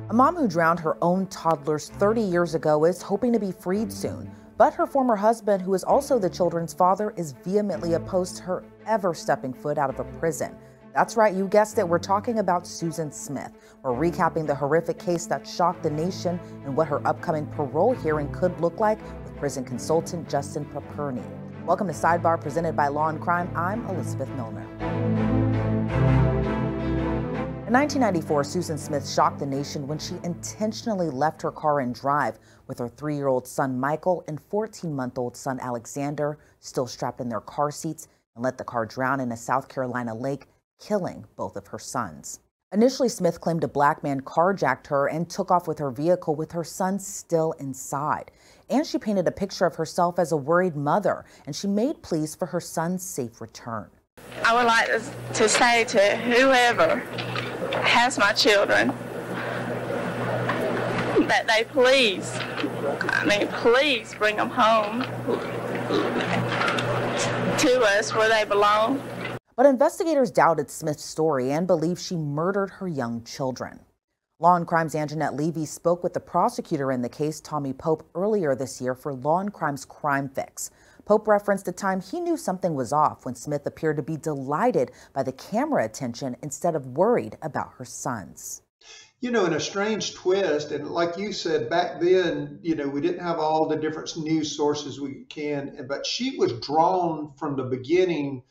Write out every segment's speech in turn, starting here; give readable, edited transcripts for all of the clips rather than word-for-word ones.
A mom who drowned her own toddlers 30 years ago is hoping to be freed soon. But her former husband, who is also the children's father, is vehemently opposed to her ever stepping foot out of a prison. That's right, you guessed it, we're talking about Susan Smith. We're recapping the horrific case that shocked the nation and what her upcoming parole hearing could look like with prison consultant Justin Paperny. Welcome to Sidebar, presented by Law and Crime. I'm Elizabeth Milner. In 1994, Susan Smith shocked the nation when she intentionally left her car and drive with her 3-year-old son Michael and 14-month-old son Alexander still strapped in their car seats, and let the car drown in a South Carolina lake, killing both of her sons. Initially, Smith claimed a black man carjacked her and took off with her vehicle with her son still inside. And she painted a picture of herself as a worried mother, and she made pleas for her son's safe return. I would like to say to whoever has my children that they please bring them home to us where they belong. But investigators doubted Smith's story and believe she murdered her young children. Law and Crime's Anjanette Levy spoke with the prosecutor in the case, Tommy Pope, earlier this year for Law and Crime's Crime Fix. Pope referenced a time he knew something was off when Smith appeared to be delighted by the camera attention instead of worried about her sons. You know, in a strange twist, and like you said, back then, we didn't have all the different news sources we can, but she was drawn from the beginning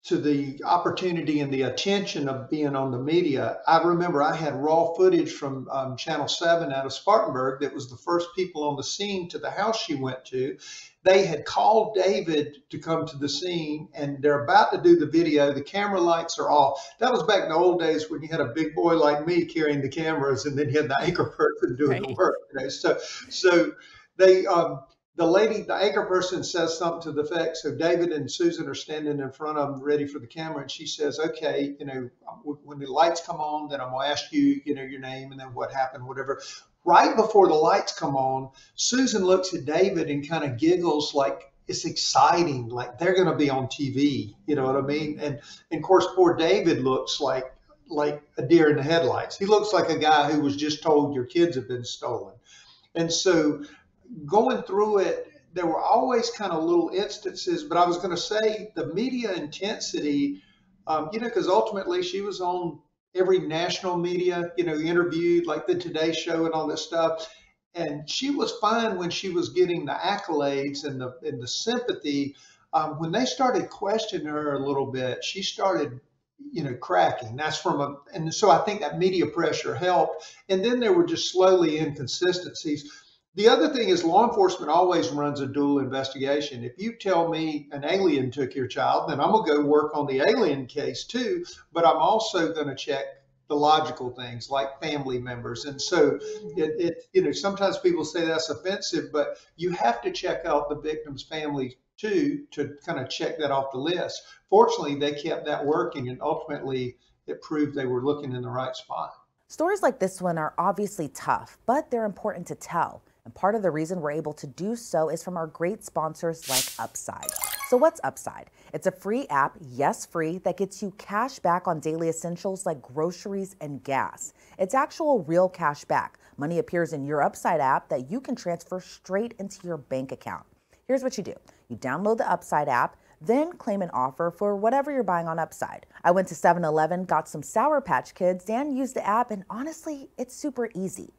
to the opportunity and the attention of being on the media. I remember I had raw footage from Channel 7 out of Spartanburg that was the first people on the scene to the house she went to. They had called David to come to the scene, and they're about to do the video. The camera lights are off. That was back in the old days when you had a big boy like me carrying the cameras, and then you had the anchor person doing the work. So they the anchor person says something to the effect. So David and Susan are standing in front of them ready for the camera. And she says, okay, when the lights come on, then I'm going to ask you, your name and then what happened, whatever. Right before the lights come on, Susan looks at David and kind of giggles like it's exciting, like they're going to be on TV. You know what I mean? And of course, poor David looks like a deer in the headlights. He looks like a guy who was just told your kids have been stolen. And so going through it, there were always kind of little instances, but I was going to say the media intensity, because ultimately she was on every national media, interviewed like the Today Show and all this stuff. And she was fine when she was getting the accolades and the sympathy. When they started questioning her a little bit, she started, cracking. And so I think that media pressure helped. And then there were just slowly inconsistencies. The other thing is law enforcement always runs a dual investigation. If you tell me an alien took your child, then I'm going to go work on the alien case too, but I'm also going to check the logical things like family members. And so sometimes people say that's offensive, but you have to check out the victim's family too to kind of check that off the list. Fortunately, they kept that working, and ultimately it proved they were looking in the right spot. Stories like this one are obviously tough, but they're important to tell. And part of the reason we're able to do so is from our great sponsors like Upside. So what's Upside? It's a free app, yes, free, that gets you cash back on daily essentials like groceries and gas. It's actual real cash back. Money appears in your Upside app that you can transfer straight into your bank account. Here's what you do. You download the Upside app, then claim an offer for whatever you're buying on Upside. I went to 7-Eleven, got some Sour Patch Kids, and used the app, and honestly, it's super easy.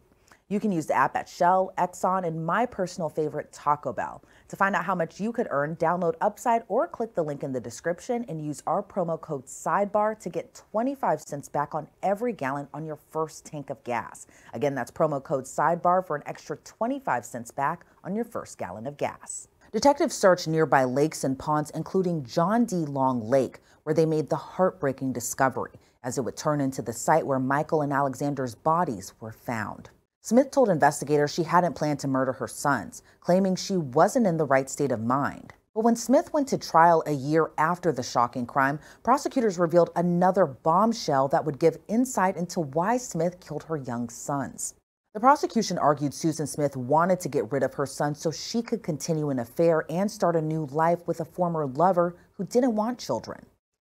You can use the app at Shell, Exxon, and my personal favorite, Taco Bell. To find out how much you could earn, download Upside or click the link in the description and use our promo code SIDEBAR to get 25 cents back on every gallon on your first tank of gas. Again, that's promo code SIDEBAR for an extra 25 cents back on your first gallon of gas. Detectives searched nearby lakes and ponds, including John D. Long Lake, where they made the heartbreaking discovery, as it would turn into the site where Michael and Alexander's bodies were found. Smith told investigators she hadn't planned to murder her sons, claiming she wasn't in the right state of mind. But when Smith went to trial a year after the shocking crime, prosecutors revealed another bombshell that would give insight into why Smith killed her young sons. The prosecution argued Susan Smith wanted to get rid of her son so she could continue an affair and start a new life with a former lover who didn't want children.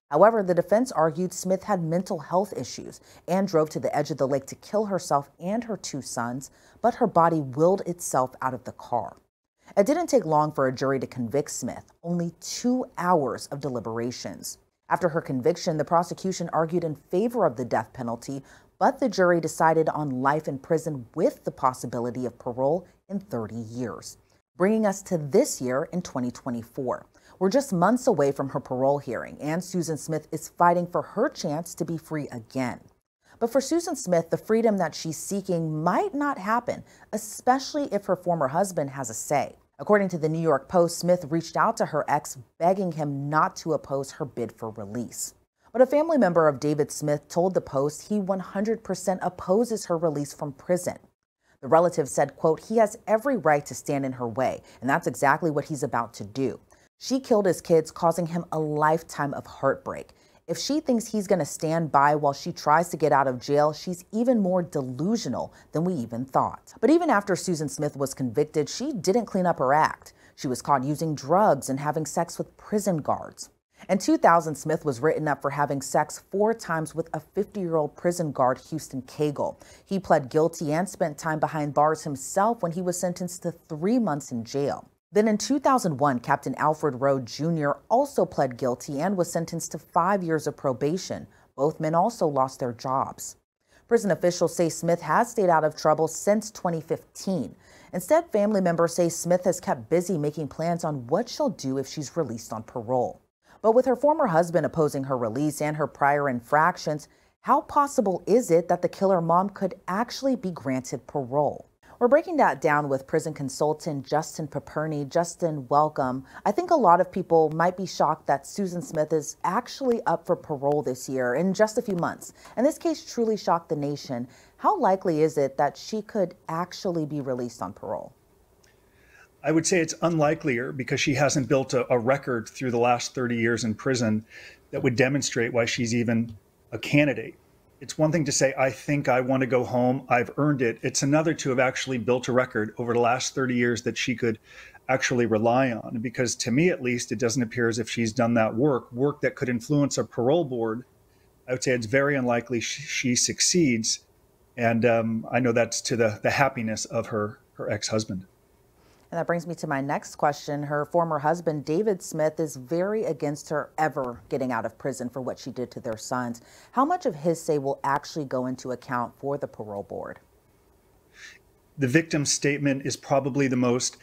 However, the defense argued Smith had mental health issues and drove to the edge of the lake to kill herself and her two sons, but her body willed itself out of the car. It didn't take long for a jury to convict Smith, only 2 hours of deliberations. After her conviction, the prosecution argued in favor of the death penalty, but the jury decided on life in prison with the possibility of parole in 30 years. Bringing us to this year in 2024. We're just months away from her parole hearing, and Susan Smith is fighting for her chance to be free again. But for Susan Smith, the freedom that she's seeking might not happen, especially if her former husband has a say. According to the New York Post, Smith reached out to her ex, begging him not to oppose her bid for release. But a family member of David Smith told the Post he 100% opposes her release from prison. The relative said, quote, "He has every right to stand in her way, and that's exactly what he's about to do. She killed his kids, causing him a lifetime of heartbreak. If she thinks he's going to stand by while she tries to get out of jail, she's even more delusional than we even thought." But even after Susan Smith was convicted, she didn't clean up her act. She was caught using drugs and having sex with prison guards. In 2000, Smith was written up for having sex 4 times with a 50-year-old prison guard, Houston Cagle. He pled guilty and spent time behind bars himself when he was sentenced to 3 months in jail. Then in 2001, Captain Alfred Rowe Jr. also pled guilty and was sentenced to 5 years of probation. Both men also lost their jobs. Prison officials say Smith has stayed out of trouble since 2015. Instead, family members say Smith has kept busy making plans on what she'll do if she's released on parole. But with her former husband opposing her release and her prior infractions, how possible is it that the killer mom could actually be granted parole? We're breaking that down with prison consultant Justin Paperny. Justin, welcome. I think a lot of people might be shocked that Susan Smith is actually up for parole this year in just a few months. And this case truly shocked the nation. How likely is it that she could actually be released on parole? I would say it's unlikelier because she hasn't built a record through the last 30 years in prison that would demonstrate why she's even a candidate. It's one thing to say, I think I want to go home, I've earned it. It's another to have actually built a record over the last 30 years that she could actually rely on. Because to me, at least, it doesn't appear as if she's done that work that could influence a parole board. I would say it's very unlikely she succeeds. And I know that's to the happiness of her ex-husband. And that brings me to my next question. Her former husband, David Smith, is very against her ever getting out of prison for what she did to their sons. How much of his say will actually go into account for the parole board? The victim's statement is probably the most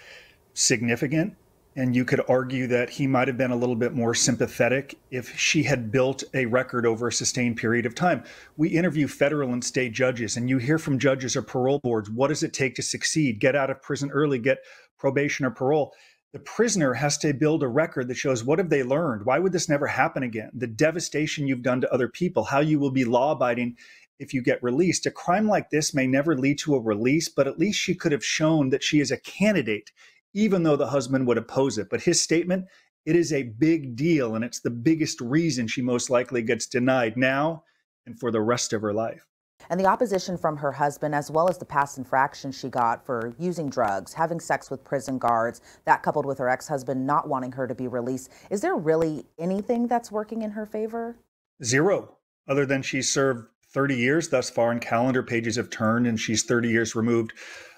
significant. And you could argue that he might have been a little bit more sympathetic if she had built a record over a sustained period of time. We interview federal and state judges, and you hear from judges or parole boards, what does it take to succeed? Get out of prison early, get probation or parole. The prisoner has to build a record that shows what have they learned? Why would this never happen again? The devastation you've done to other people, how you will be law-abiding if you get released. A crime like this may never lead to a release, but at least she could have shown that she is a candidate, even though the husband would oppose it. But his statement, it is a big deal, and it's the biggest reason she most likely gets denied now and for the rest of her life. And the opposition from her husband, as well as the past infractions she got for using drugs, having sex with prison guards, that coupled with her ex-husband not wanting her to be released, is there really anything that's working in her favor? Zero, other than she's served 30 years thus far, and calendar pages have turned, and she's 30 years removed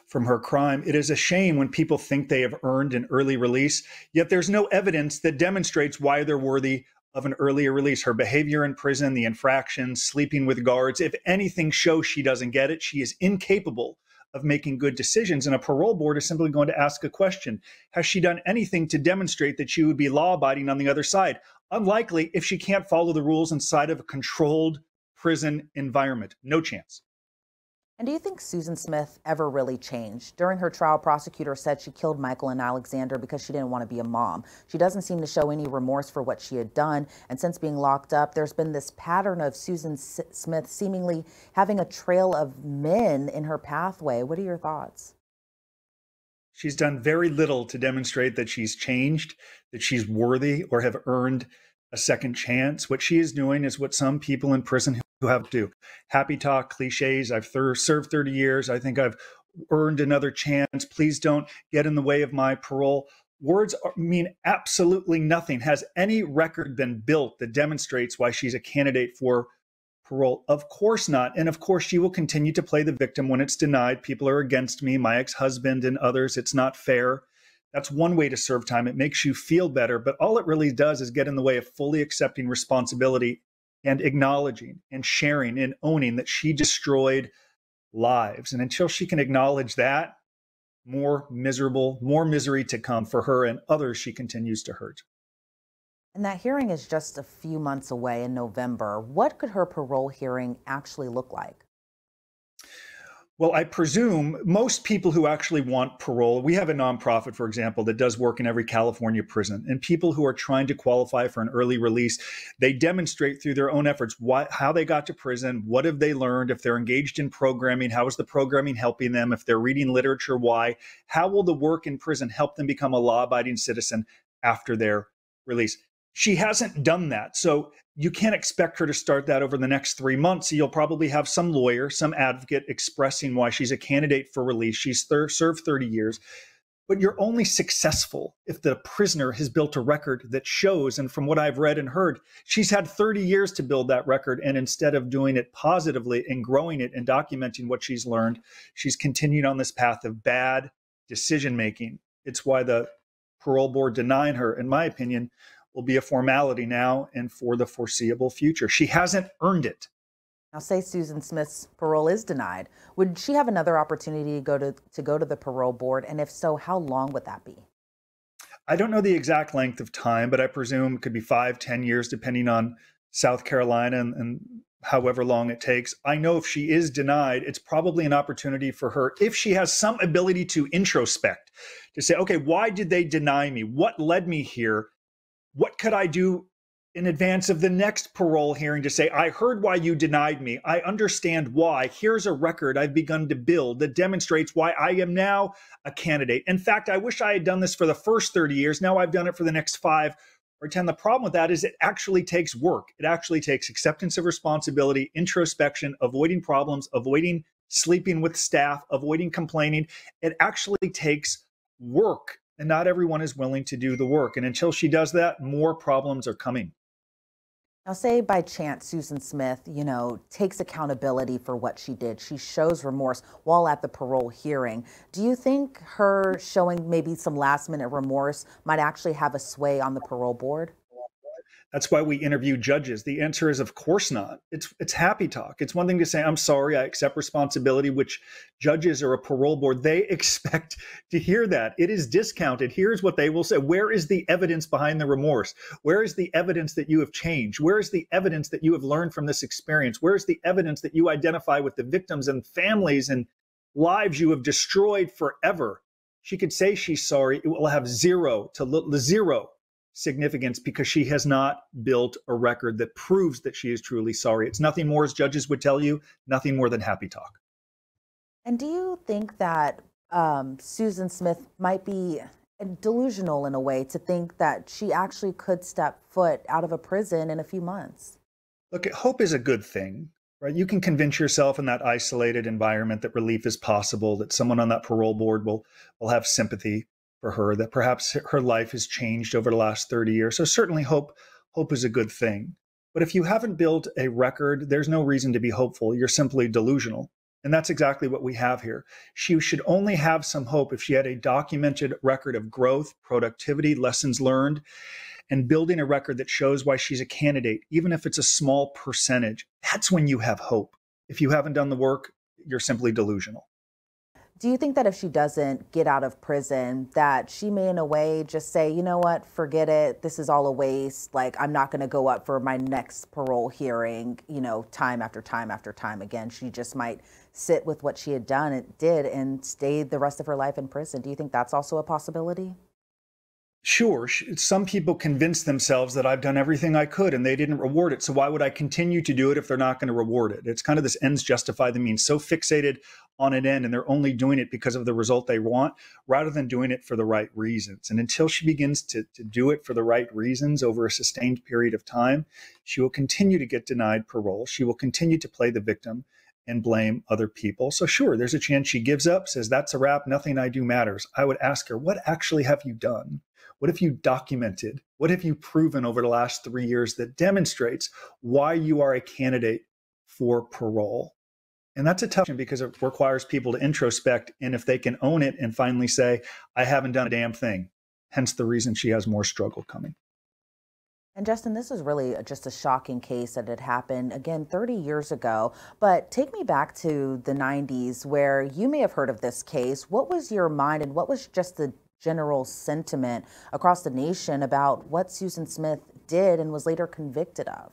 from her crime. It is a shame when people think they have earned an early release, yet there's no evidence that demonstrates why they're worthy of an earlier release. Her behavior in prison, the infractions, sleeping with guards, if anything shows she doesn't get it, she is incapable of making good decisions. And a parole board is simply going to ask a question. Has she done anything to demonstrate that she would be law-abiding on the other side? Unlikely if she can't follow the rules inside of a controlled prison environment. No chance. And do you think Susan Smith ever really changed? During her trial, prosecutors said she killed Michael and Alexander because she didn't want to be a mom. She doesn't seem to show any remorse for what she had done. And since being locked up, there's been this pattern of Susan Smith seemingly having a trail of men in her pathway. What are your thoughts? She's done very little to demonstrate that she's changed, that she's worthy or have earned a second chance. What she is doing is what some people in prison who have to happy talk, cliches. I've served 30 years. I think I've earned another chance. Please don't get in the way of my parole. mean absolutely nothing. Has any record been built that demonstrates why she's a candidate for parole? Of course not. And of course, she will continue to play the victim when it's denied. People are against me, my ex-husband and others. It's not fair. That's one way to serve time. It makes you feel better, but all it really does is get in the way of fully accepting responsibility and acknowledging and sharing and owning that she destroyed lives. And until she can acknowledge that, more misery to come for her and others she continues to hurt. And that hearing is just a few months away in November. What could her parole hearing actually look like? Well, I presume most people who actually want parole, we have a nonprofit, for example, that does work in every California prison. And people who are trying to qualify for an early release, they demonstrate through their own efforts how they got to prison, what have they learned, if they're engaged in programming, how is the programming helping them, if they're reading literature, why, how will the work in prison help them become a law-abiding citizen after their release. She hasn't done that. So you can't expect her to start that over the next 3 months. You'll probably have some lawyer, some advocate expressing why she's a candidate for release. She's served 30 years. But you're only successful if the prisoner has built a record that shows, and from what I've read and heard, she's had 30 years to build that record. And instead of doing it positively and growing it and documenting what she's learned, she's continued on this path of bad decision-making. It's why the parole board denying her, in my opinion, will be a formality now and for the foreseeable future. She hasn't earned it. Now, say Susan Smith's parole is denied. Would she have another opportunity to go to the parole board? And if so, how long would that be? I don't know the exact length of time, but I presume it could be 5, 10 years, depending on South Carolina and however long it takes. I know if she is denied, it's probably an opportunity for her, if she has some ability to introspect, to say, okay, why did they deny me? What led me here? What could I do in advance of the next parole hearing to say, I heard why you denied me. I understand why. Here's a record I've begun to build that demonstrates why I am now a candidate. In fact, I wish I had done this for the first 30 years. Now I've done it for the next 5 or 10. The problem with that is it actually takes work. It actually takes acceptance of responsibility, introspection, avoiding problems, avoiding sleeping with staff, avoiding complaining. It actually takes work. And not everyone is willing to do the work. And until she does that, more problems are coming. Now, say by chance Susan Smith, takes accountability for what she did. She shows remorse while at the parole hearing. Do you think her showing maybe some last minute remorse might actually have a sway on the parole board? That's why we interview judges. The answer is, of course not. It's happy talk. It's one thing to say, I'm sorry, I accept responsibility, which judges or a parole board, they expect to hear that. It is discounted. Here's what they will say. Where is the evidence behind the remorse? Where is the evidence that you have changed? Where is the evidence that you have learned from this experience? Where is the evidence that you identify with the victims and families and lives you have destroyed forever? She could say she's sorry. It will have zero significance because she has not built a record that proves that she is truly sorry. It's nothing more, as judges would tell you, nothing more than happy talk. And do you think that Susan Smith might be delusional in a way to think that she actually could step foot out of a prison in a few months? Look, hope is a good thing, right? You can convince yourself in that isolated environment that relief is possible, that someone on that parole board will have sympathy for her, that perhaps her life has changed over the last 30 years. So certainly hope is a good thing. But if you haven't built a record, there's no reason to be hopeful. You're simply delusional. And that's exactly what we have here. She should only have some hope if she had a documented record of growth, productivity, lessons learned, and building a record that shows why she's a candidate, even if it's a small percentage. That's when you have hope. If you haven't done the work, you're simply delusional. Do you think that if she doesn't get out of prison, that she may in a way just say, you know what, forget it, this is all a waste, like I'm not going to go up for my next parole hearing, time after time after time again? She just might sit with what she had done and stay the rest of her life in prison. Do you think that's also a possibility? Sure, some people convince themselves that I've done everything I could and they didn't reward it. So why would I continue to do it if they're not going to reward it? It's kind of this ends justify the means, so fixated on an end, and they're only doing it because of the result they want rather than doing it for the right reasons. And until she begins to do it for the right reasons over a sustained period of time, she will continue to get denied parole. She will continue to play the victim. and blame other people. So sure, there's a chance she gives up, says, that's a wrap, nothing I do matters. I would ask her, what actually have you done? What have you documented? What have you proven over the last 3 years that demonstrates why you are a candidate for parole? And that's a tough one because it requires people to introspect. And if they can own it and finally say, I haven't done a damn thing, hence the reason she has more struggle coming. And Justin, this is really just a shocking case that had happened, again, 30 years ago. But take me back to the 90s where you may have heard of this case. What was your mind and what was just the general sentiment across the nation about what Susan Smith did and was later convicted of?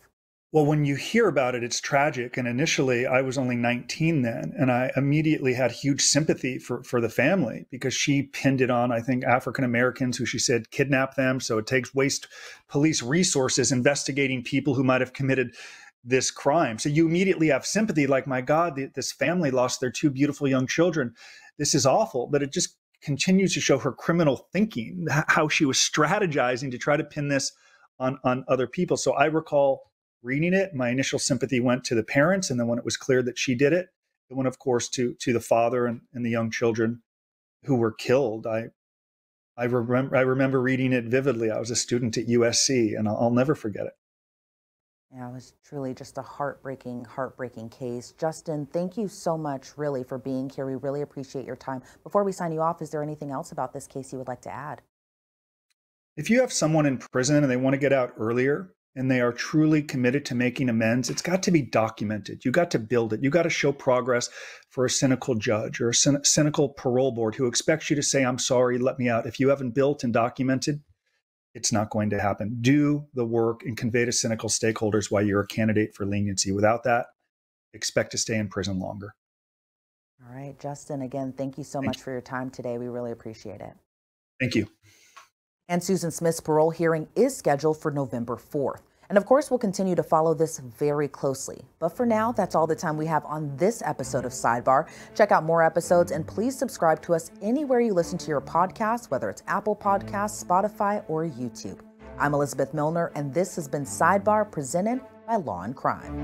Well, when you hear about it, it's tragic. And initially, I was only 19 then, and I immediately had huge sympathy for the family because she pinned it on, I think, African Americans who she said kidnap them. So it takes waste police resources investigating people who might have committed this crime. So you immediately have sympathy, like, my God, this family lost their 2 beautiful young children. This is awful. But it just continues to show her criminal thinking, how she was strategizing to try to pin this on other people. So I recall reading it, my initial sympathy went to the parents. And then when it was clear that she did it, it went, of course, to the father and the young children who were killed. I remember reading it vividly. I was a student at USC, and I'll never forget it. Yeah, it was truly just a heartbreaking case. Justin, thank you so much, really, for being here. We really appreciate your time. Before we sign you off, is there anything else about this case you would like to add? If you have someone in prison and they want to get out earlier, and they are truly committed to making amends, it's got to be documented. You got to build it. You got to show progress for a cynical judge or a cynical parole board who expects you to say, I'm sorry, let me out. If you haven't built and documented, it's not going to happen. Do the work and convey to cynical stakeholders why you're a candidate for leniency. Without that, expect to stay in prison longer. All right, Justin, again, thank you so much for your time today. We really appreciate it. Thank you. And Susan Smith's parole hearing is scheduled for November 4th. And of course, we'll continue to follow this very closely. But for now, that's all the time we have on this episode of Sidebar. Check out more episodes and please subscribe to us anywhere you listen to your podcasts, whether it's Apple Podcasts, Spotify, or YouTube. I'm Elizabeth Milner, and this has been Sidebar presented by Law and Crime.